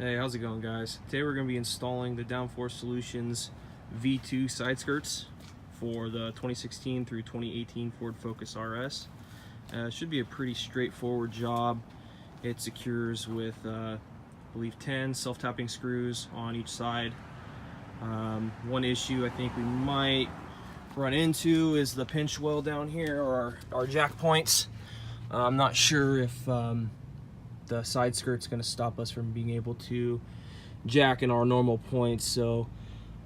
Hey, how's it going, guys? Today we're going to be installing the Downforce Solutions V2 side skirts for the 2016 through 2018 Ford Focus RS. It should be a pretty straightforward job. It secures with, I believe, 10 self-tapping screws on each side. One issue I think we might run into is the pinch well down here, or our jack points. I'm not sure if the side skirt's going to stop us from being able to jack in our normal points. So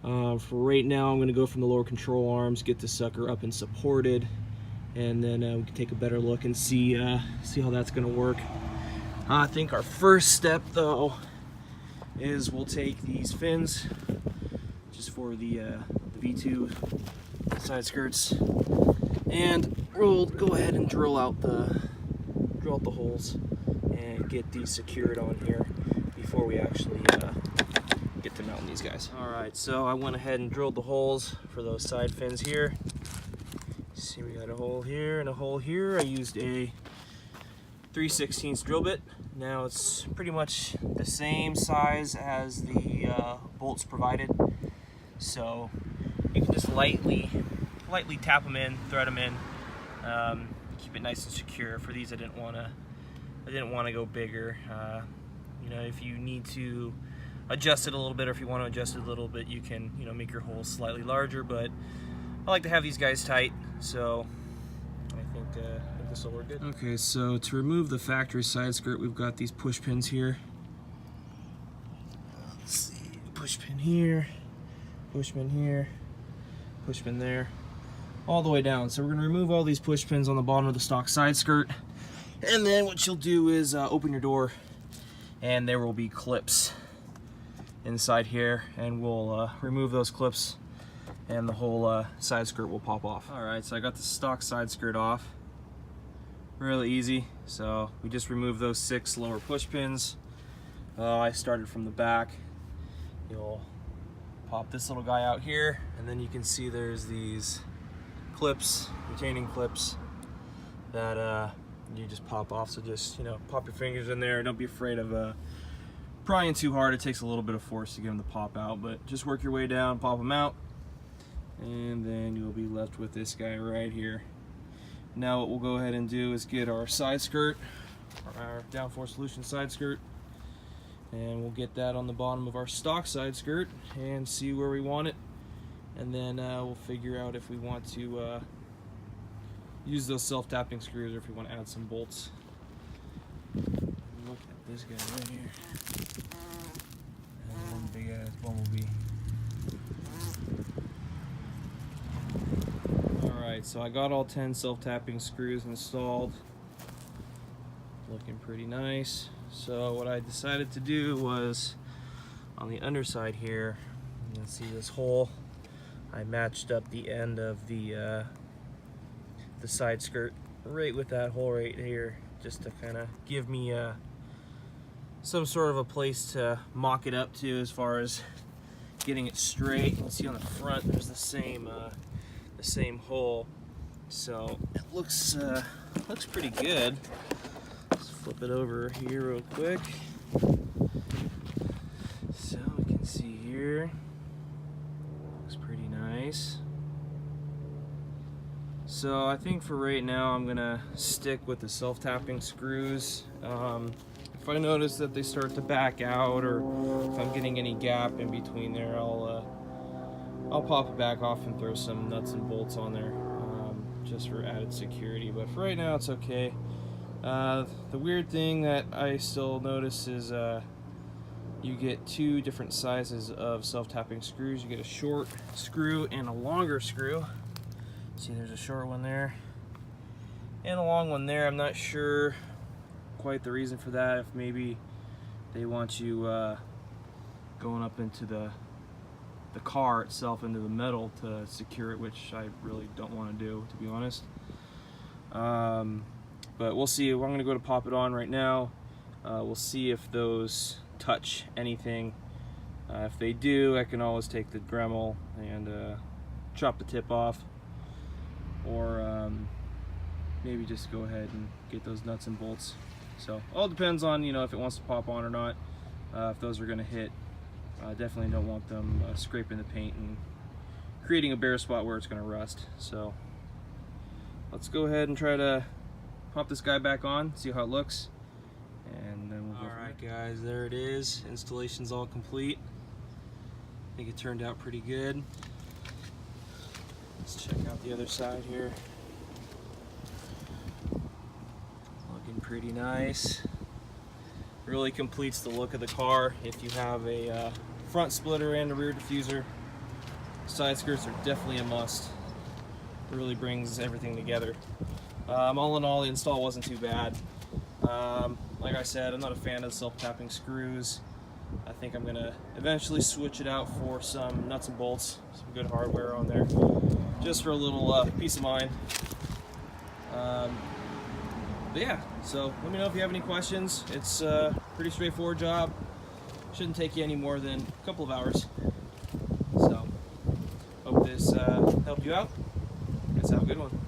for right now, I'm going to go from the lower control arms, get the sucker up and supported, and then we can take a better look and see how that's going to work. I think our first step, though, is we'll take these fins just for the V2 side skirts, and we'll go ahead and drill out the holes and get these secured on here before we actually get to mounting these guys. Alright, so I went ahead and drilled the holes for those side fins here. See, we got a hole here and a hole here. I used a 3/16 drill bit. Now it's pretty much the same size as the bolts provided, so you can just lightly tap them in, thread them in, keep it nice and secure. For these, I didn't want to go bigger. You know, if you need to adjust it a little bit, or if you want to adjust it a little bit, you can, you know, make your holes slightly larger. But I like to have these guys tight, so I think this will work good. Okay, so to remove the factory side skirt, we've got these push pins here. Let's see, push pin here, push pin here, push pin there, all the way down. So we're going to remove all these push pins on the bottom of the stock side skirt, and then what you'll do is open your door, and there will be clips inside here, and we'll remove those clips, and the whole side skirt will pop off. Alright, so I got the stock side skirt off. Really easy. So we just removed those 6 lower push pins. I started from the back. You'll pop this little guy out here, and then you can see there's these clips, retaining clips, that you just pop off. So just, you know, pop your fingers in there. Don't be afraid of prying too hard. It takes a little bit of force to get them to pop out, but just work your way down, pop them out, and then you'll be left with this guy right here. Now what we'll go ahead and do is get our side skirt, our Downforce Solutions side skirt, and we'll get that on the bottom of our stock side skirt and see where we want it, and then we'll figure out if we want to use those self-tapping screws or if we want to add some bolts. Look at this guy right here. And one big ass bumblebee. Alright, so I got all 10 self-tapping screws installed. Looking pretty nice. So what I decided to do was, on the underside here, you can see this hole. I matched up the end of the side skirt right with that hole right here, just to kind of give me some sort of a place to mock it up to as far as getting it straight. You can see on the front there's the same hole, so it looks pretty good. Let's flip it over here real quick, so we can see here. Looks pretty nice. So I think for right now I'm gonna stick with the self-tapping screws. If I notice that they start to back out, or if I'm getting any gap in between there, I'll pop it back off and throw some nuts and bolts on there, just for added security. But for right now, it's okay. The weird thing that I still notice is you get 2 different sizes of self-tapping screws. You get a short screw and a longer screw. See, there's a short one there and a long one there. I'm not sure quite the reason for that. If maybe they want you going up into the car itself, into the metal, to secure it, which I really don't want to do, to be honest. But we'll see. I'm going to go to pop it on right now. We'll see if those touch anything. If they do, I can always take the Dremel and chop the tip off, or maybe just go ahead and get those nuts and bolts. So all depends on, you know, if it wants to pop on or not. if those are going to hit. Definitely don't want them scraping the paint and creating a bare spot where it's going to rust. So let's go ahead and try to pop this guy back on, see how it looks, and then we'll go. Alright guys, there it is. Installation's all complete. I think it turned out pretty good. Let's check out the other side here. Looking pretty nice. Really completes the look of the car. If you have a front splitter and a rear diffuser, side skirts are definitely a must. It really brings everything together. All in all, the install wasn't too bad. Like I said, I'm not a fan of self-tapping screws. I think I'm gonna eventually switch it out for some nuts and bolts, some good hardware on there, just for a little peace of mind. But yeah, so let me know if you have any questions. It's a pretty straightforward job. Shouldn't take you any more than a couple of hours. So, hope this helped you out. Let's have a good one.